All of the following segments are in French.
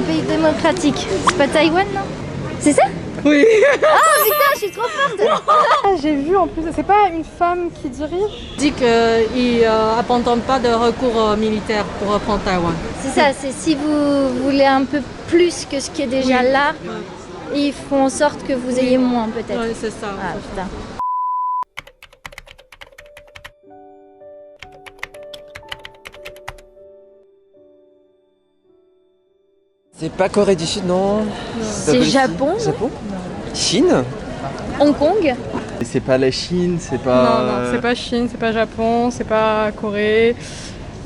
pays démocratique. C'est pas Taïwan, non? C'est ça? Oui. Ah putain, je suis trop forte. J'ai vu en plus, c'est pas une femme qui dirige? Dit qu'il n'abandonne pas de recours militaire pour reprendre Taïwan. C'est ça, c'est si vous voulez un peu plus que ce qui est déjà là, ils feront en sorte que vous ayez moins peut-être. Oui, c'est ça. Ah putain. C'est pas Corée du Sud, non. C'est Japon? Japon? Chine? Hong Kong? C'est pas la Chine, c'est pas... Non, c'est pas Chine, c'est pas Japon, c'est pas Corée.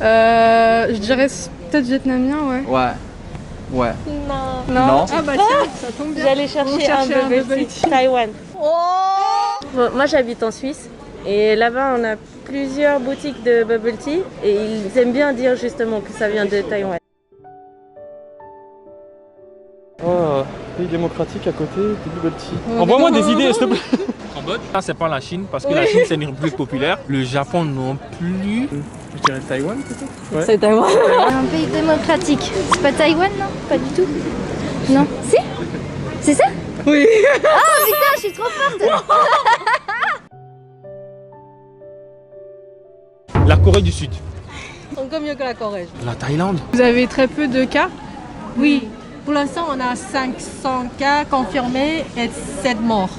Je dirais peut-être vietnamien, ouais. Ouais. Non. Non. Ah bah tiens, ça tombe bien. J'allais chercher un bubble tea. Taïwan. Bon, moi j'habite en Suisse et là-bas on a plusieurs boutiques de bubble tea et ils aiment bien dire justement que ça vient de Taïwan. Oh, pays démocratique à côté, des bubble tea. Envoie-moi des idées, s'il te plaît. Cambodge, ça c'est pas la Chine parce que la Chine c'est une république populaire. Le Japon non plus. Je dirais Taïwan peut-être. Ouais. C'est Taïwan. Un pays démocratique. C'est pas Taïwan, non? Pas du tout. Non. Si? C'est ça? Oui. Ah putain, je suis trop forte. La Corée du Sud. Encore mieux que la Corée. La Thaïlande. Vous avez très peu de cas? Oui, pour l'instant on a 500 cas confirmés et 7 morts.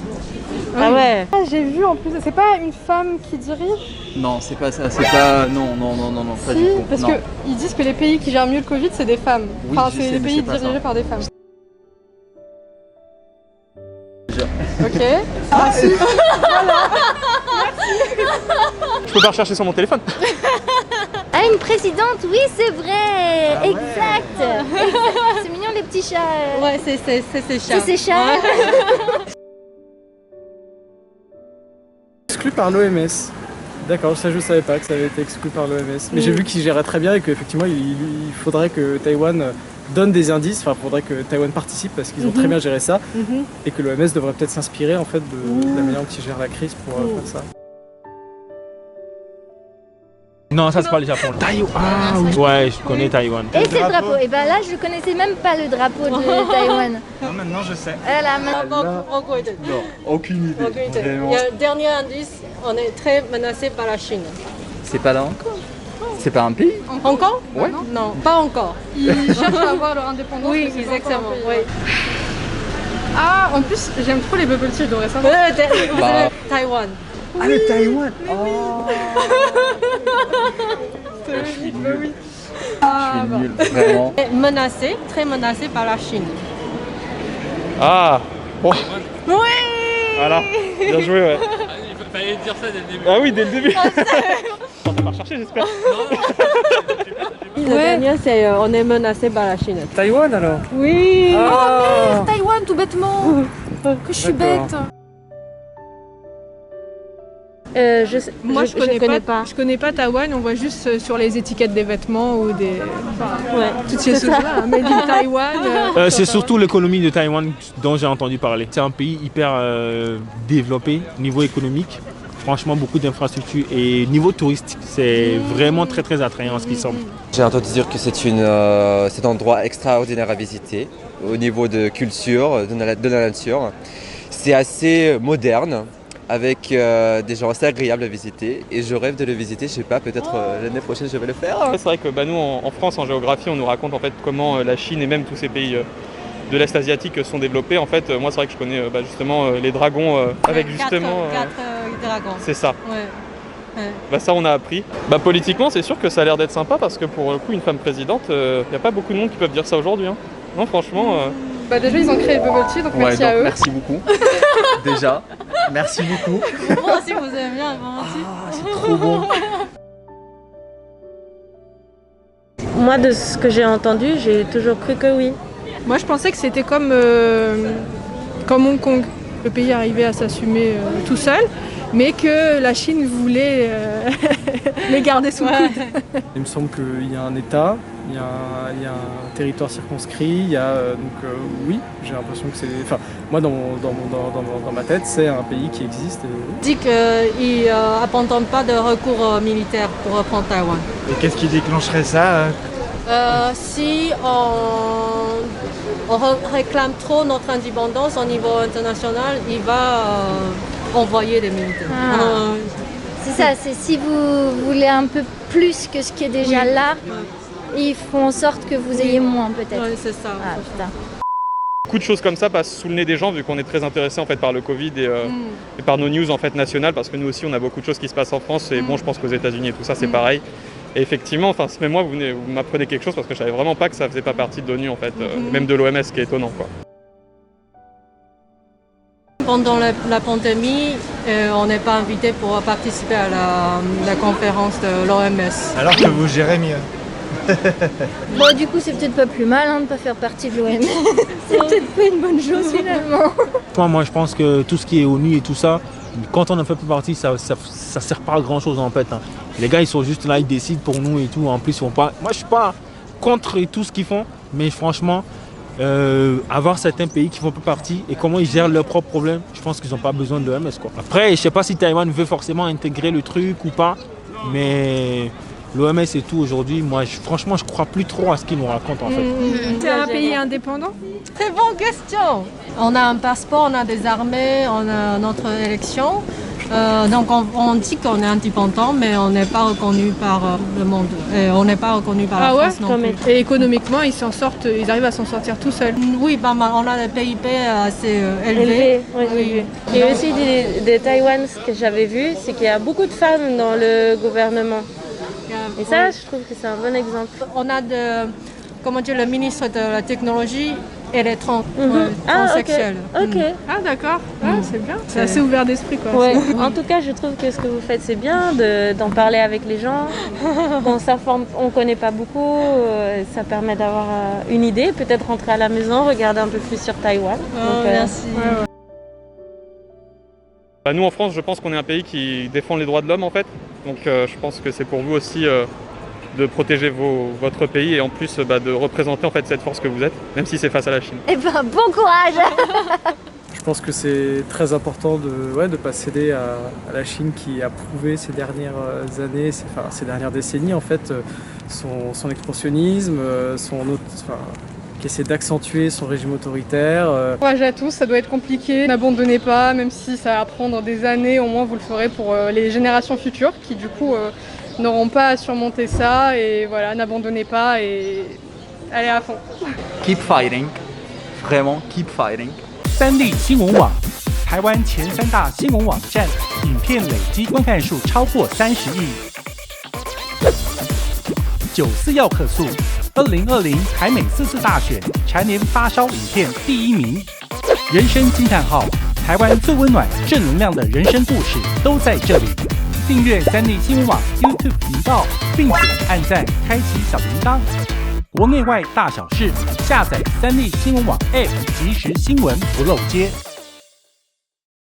Ah ouais. J'ai vu en plus, c'est pas une femme qui dirige? Non, c'est pas ça, c'est pas... Non, pas Si, du tout. parce Non. qu'ils disent que les pays qui gèrent mieux le Covid, c'est des femmes. Oui, Enfin, je c'est sais, les mais pays c'est pas dirigés ça. par des femmes. Je- Ok. Ah si. Je peux pas rechercher sur mon téléphone. Ah, une présidente, oui, c'est vrai. Exact. C'est mignon les petits chats. Ouais, c'est ces chats. C'est ces chats. Exclu par l'OMS. D'accord, ça je savais pas que ça avait été exclu par l'OMS. Mais j'ai vu qu'ils géraient très bien et qu'effectivement il faudrait que Taïwan donne des indices, enfin il faudrait que Taïwan participe parce qu'ils ont très bien géré ça et que l'OMS devrait peut-être s'inspirer en fait de la manière dont ils gèrent la crise pour faire ça. Non, ça c'est pas le Japon. Taïwan. Ah oui. Ouais, je connais Taïwan. Et c'est le drapeau. Et ben là, je connaissais même pas le drapeau de Taïwan. Non, maintenant je sais. Voilà, maintenant. Encore idée. Non, aucune idée. Aucune idée. Vraiment. Il y a le dernier indice, on est très menacé par la Chine. C'est pas là encore? C'est pas un pays? Encore? Ouais. Non, pas encore. Ils cherchent à avoir leur indépendance. Oui, mais c'est pas exactement. encore un pays. Oui. Ah, en plus, j'aime trop les bubble tea, je devrais savoir. Bah. Taïwan. Ah, le Taïwan! Oh. Je suis nul, vraiment. Menacé, très menacé par la Chine. Ah. Bon. Oui. Voilà. Bien joué, ouais. Il fallait dire ça dès le début. Ah oui, dès le début. On va pas rechercher, j'espère. Le dernier, c'est on est menacé par la Chine. Taïwan alors? Oui. Ah. Taïwan, tout bêtement. Que je suis D'accord. bête. Moi, je connais pas. Je connais pas Taïwan, on voit juste sur les étiquettes des vêtements ou des. Enfin, Ouais. toutes ces choses-là. Made in Taïwan. C'est surtout l'économie de Taïwan dont j'ai entendu parler. C'est un pays hyper développé niveau économique. Franchement, beaucoup d'infrastructures et niveau touristique, c'est vraiment très très attrayant en ce qui semble. J'ai entendu dire que c'est un endroit extraordinaire à visiter au niveau de culture, de la nature. C'est assez moderne, avec des gens assez agréables à visiter et je rêve de le visiter, je sais pas, peut-être l'année prochaine je vais le faire. C'est vrai que nous en France, en géographie, on nous raconte en fait comment la Chine et même tous ces pays de l'Est asiatique sont développés. En fait, moi c'est vrai que je connais justement les dragons avec justement... Quatre dragons. C'est ça. Ouais. Bah ça on a appris. Bah politiquement c'est sûr que ça a l'air d'être sympa parce que pour le coup une femme présidente, il n'y a pas beaucoup de monde qui peuvent dire ça aujourd'hui. Hein. Non franchement... Bah déjà ils ont créé le bubble tea, donc merci à eux. Merci beaucoup. Déjà, merci beaucoup. Moi aussi, vous aimez bien, moi aussi. Ah, c'est trop bon. Moi de ce que j'ai entendu, j'ai toujours cru que oui. Moi je pensais que c'était comme Hong Kong. Le pays arrivait à s'assumer tout seul, mais que la Chine voulait les garder sous le coude. Il me semble qu'il y a un État, il y a un territoire circonscrit, il y a donc oui, j'ai l'impression que c'est... Enfin, moi dans ma tête, c'est un pays qui existe. Dit qu'il n'abandonne pas de recours militaire pour reprendre Taïwan. Et qu'est-ce qui déclencherait ça Si on on réclame trop notre indépendance au niveau international, il va envoyer des militaires. C'est ça, c'est si vous voulez un peu plus que ce qui est déjà là, ils feront en sorte que vous ayez moins peut-être. Oui, c'est ça. Ah, putain. Beaucoup de choses comme ça passent sous le nez des gens vu qu'on est très intéressé en fait par le Covid et par nos news en fait nationales parce que nous aussi on a beaucoup de choses qui se passent en France et bon je pense qu'aux États-Unis et tout ça c'est pareil. Et effectivement, enfin même moi vous m'apprenez quelque chose parce que je savais vraiment pas que ça faisait pas partie de l'ONU en fait, même de l'OMS, ce qui est étonnant quoi. Pendant la pandémie, on n'est pas invité pour participer à la conférence de l'OMS. Alors que vous gérez mieux. Bon, du coup, c'est peut-être pas plus mal de ne pas faire partie de l'OMS. C'est peut-être pas une bonne chose finalement. Moi, je pense que tout ce qui est ONU et tout ça, quand on en fait plus partie, ça sert pas à grand chose en fait. Les gars, ils sont juste là, ils décident pour nous et tout. En plus, ils font pas. Moi, je suis pas contre tout ce qu'ils font, mais franchement, avoir certains pays qui font pas partie et comment ils gèrent leurs propres problèmes, je pense qu'ils n'ont pas besoin de l'OMS quoi. Après, je sais pas si Taïwan veut forcément intégrer le truc ou pas, mais l'OMS et tout aujourd'hui, moi franchement je crois plus trop à ce qu'ils nous racontent en fait. C'est un pays indépendant? Très bonne question. On a un passeport, on a des armées, on a notre élection. Donc on dit qu'on est indépendant, mais on n'est pas reconnu par le monde. Et on n'est pas reconnu par la France non plus. Et économiquement, ils arrivent à s'en sortir tout seuls. Oui, pas mal. On a des PIB assez élevés. Oui. Et aussi de Taïwan, ce que j'avais vu, c'est qu'il y a beaucoup de femmes dans le gouvernement. Et ça, je trouve que c'est un bon exemple. On a le ministre de la technologie et les transsexuels. Ok. Ah d'accord, c'est bien. C'est assez ouvert d'esprit quoi. Ouais. En tout cas, je trouve que ce que vous faites, c'est bien d'en parler avec les gens. On s'informe, on connaît pas beaucoup, ça permet d'avoir une idée, peut-être rentrer à la maison, regarder un peu plus sur Taïwan. Merci. Nous en France, je pense qu'on est un pays qui défend les droits de l'homme en fait. Donc je pense que c'est pour vous aussi de protéger votre pays et en plus de représenter en fait cette force que vous êtes, même si c'est face à la Chine. Eh ben, bon courage. Je pense que c'est très important de ne pas céder à la Chine qui a prouvé ces dernières années, ces dernières décennies en fait, son expansionnisme, qui essaie d'accentuer son régime autoritaire. Courage à tous, ça doit être compliqué. N'abandonnez pas, même si ça va prendre des années, au moins vous le ferez pour les générations futures qui du coup n'auront pas à surmonter ça. Et voilà, n'abandonnez pas et allez à fond. Keep fighting， vraiment keep fighting。三立新闻网，台湾前3大新闻网站，影片累积观看数超过30亿。94要客诉，2020台美4次大选蝉联发烧影片第1名。人生惊叹号，台湾最温暖正能量的人生故事都在这里。订阅三立新闻网 YouTube 频道，并且按赞开启小铃铛。国内外大小事，下载三立新闻网 App， 即时新闻不漏接。